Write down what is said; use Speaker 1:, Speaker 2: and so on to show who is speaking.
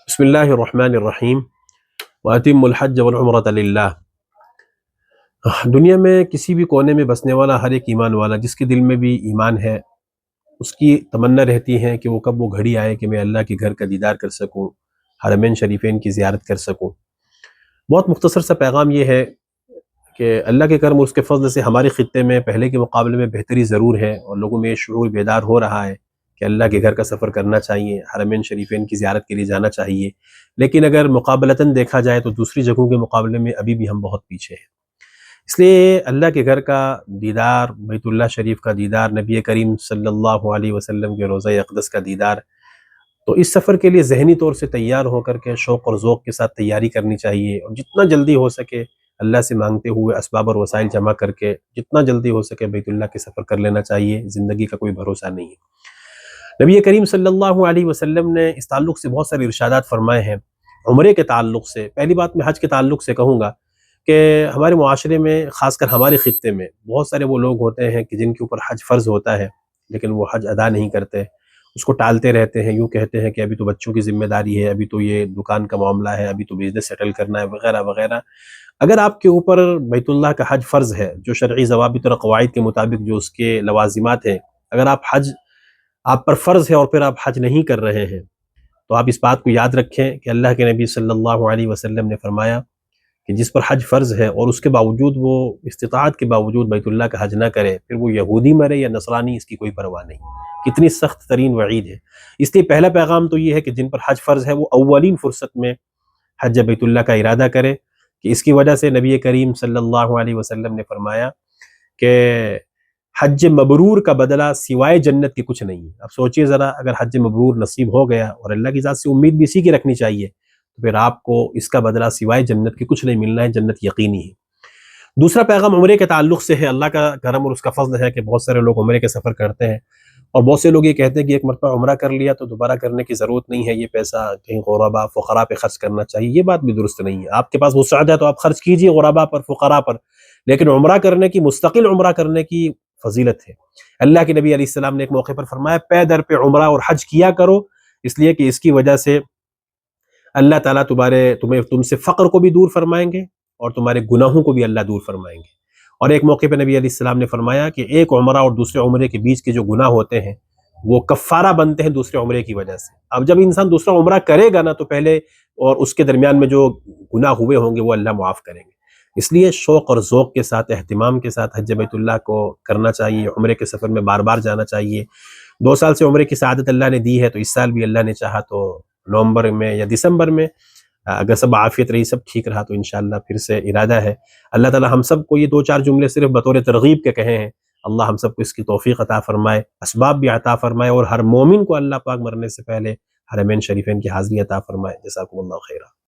Speaker 1: بسم اللہ الرحمن الرحیم وَأَتِمُّ الْحَجَّ وَالْعُمْرَةَ لِلَّهِ۔ دنیا میں کسی بھی کونے میں بسنے والا ہر ایک ایمان والا جس کے دل میں بھی ایمان ہے، اس کی تمنا رہتی ہے کہ وہ کب وہ گھڑی آئے کہ میں اللہ کے گھر کا دیدار کر سکوں، حرمین شریفین کی زیارت کر سکوں۔ بہت مختصر سا پیغام یہ ہے کہ اللہ کے کرم اور اس کے فضل سے ہمارے خطے میں پہلے کے مقابلے میں بہتری ضرور ہے، اور لوگوں میں یہ شعور بیدار ہو رہا ہے کہ اللہ کے گھر کا سفر کرنا چاہیے، حرمین شریفین کی زیارت کے لیے جانا چاہیے۔ لیکن اگر مقابلتاً دیکھا جائے تو دوسری جگہوں کے مقابلے میں ابھی بھی ہم بہت پیچھے ہیں۔ اس لیے اللہ کے گھر کا دیدار، بیت اللہ شریف کا دیدار، نبی کریم صلی اللہ علیہ وسلم کے روضہ اقدس کا دیدار، تو اس سفر کے لیے ذہنی طور سے تیار ہو کر کے شوق اور ذوق کے ساتھ تیاری کرنی چاہیے، اور جتنا جلدی ہو سکے اللہ سے مانگتے ہوئے اسباب اور وسائل جمع کر کے جتنا جلدی ہو سکے بیت اللہ کے سفر کر لینا چاہیے۔ زندگی کا کوئی بھروسہ نہیں ہے۔ نبی کریم صلی اللہ علیہ وسلم نے اس تعلق سے بہت سارے ارشادات فرمائے ہیں۔ عمرے کے تعلق سے پہلی بات میں حج کے تعلق سے کہوں گا کہ ہمارے معاشرے میں، خاص کر ہمارے خطے میں، بہت سارے وہ لوگ ہوتے ہیں کہ جن کے اوپر حج فرض ہوتا ہے لیکن وہ حج ادا نہیں کرتے، اس کو ٹالتے رہتے ہیں، یوں کہتے ہیں کہ ابھی تو بچوں کی ذمہ داری ہے، ابھی تو یہ دکان کا معاملہ ہے، ابھی تو بزنس سیٹل کرنا ہے، وغیرہ وغیرہ۔ اگر آپ کے اوپر بیت اللہ کا حج فرض ہے، جو شرعی ضوابط اور قواعد کے مطابق جو اس کے لوازمات ہیں، اگر آپ پر فرض ہے اور پھر آپ حج نہیں کر رہے ہیں، تو آپ اس بات کو یاد رکھیں کہ اللہ کے نبی صلی اللہ علیہ وسلم نے فرمایا کہ جس پر حج فرض ہے اور اس کے باوجود وہ استطاعت کے باوجود بیت اللہ کا حج نہ کرے، پھر وہ یہودی مرے یا نصرانی، اس کی کوئی پرواہ نہیں۔ کتنی سخت ترین وعید ہے۔ اس لیے پہلا پیغام تو یہ ہے کہ جن پر حج فرض ہے وہ اولین فرصت میں حج بیت اللہ کا ارادہ کرے، کہ اس کی وجہ سے نبی کریم صلی اللہ علیہ وسلم نے فرمایا کہ حج مبرور کا بدلہ سوائے جنت کے کچھ نہیں ہے۔ اب سوچئے ذرا، اگر حج مبرور نصیب ہو گیا، اور اللہ کی ذات سے امید بھی اسی کی رکھنی چاہیے، تو پھر آپ کو اس کا بدلہ سوائے جنت کے کچھ نہیں ملنا ہے، جنت یقینی ہے۔ دوسرا پیغام عمرے کے تعلق سے ہے۔ اللہ کا کرم اور اس کا فضل ہے کہ بہت سارے لوگ عمرے کے سفر کرتے ہیں، اور بہت سے لوگ یہ کہتے ہیں کہ ایک مرتبہ عمرہ کر لیا تو دوبارہ کرنے کی ضرورت نہیں ہے، یہ پیسہ کہیں غرباء فقراء پہ خرچ کرنا چاہیے۔ یہ بات بھی درست نہیں ہے۔ آپ کے پاس وسعت ہے تو آپ خرچ کیجئے غرباء پر، فقراء پر، لیکن عمرہ کرنے کی، مستقل عمرہ کرنے کی فضیلت ہے۔ اللہ کے نبی علیہ السلام نے ایک موقع پر فرمایا، پے در پہ عمرہ اور حج کیا کرو، اس لیے کہ اس کی وجہ سے اللہ تعالیٰ تم سے فقر کو بھی دور فرمائیں گے، اور تمہارے گناہوں کو بھی اللہ دور فرمائیں گے۔ اور ایک موقع پہ نبی علیہ السلام نے فرمایا کہ ایک عمرہ اور دوسرے عمرے کے بیچ کے جو گناہ ہوتے ہیں وہ کفارہ بنتے ہیں دوسرے عمرے کی وجہ سے۔ اب جب انسان دوسرا عمرہ کرے گا نا، تو پہلے اور اس کے درمیان میں جو گناہ ہوئے ہوں گے وہ اللہ معاف کریں گے۔ اس لیے شوق اور ذوق کے ساتھ، اہتمام کے ساتھ حج بیت اللہ کو کرنا چاہیے۔ عمرے کے سفر میں بار بار جانا چاہیے۔ 2 سال سے عمرے کی سعادت اللہ نے دی ہے، تو اس سال بھی اللہ نے چاہا تو نومبر میں یا دسمبر میں، اگر سب عافیت رہی، سب ٹھیک رہا، تو انشاءاللہ پھر سے ارادہ ہے۔ اللہ تعالی ہم سب کو یہ 2-4 جملے صرف بطور ترغیب کے کہے ہیں، اللہ ہم سب کو اس کی توفیق عطا فرمائے، اسباب بھی عطا فرمائے، اور ہر مومن کو اللہ پاک مرنے سے پہلے حرمین شریفین کی حاضری عطا فرمائے۔ جزاکم اللہ خیرہ۔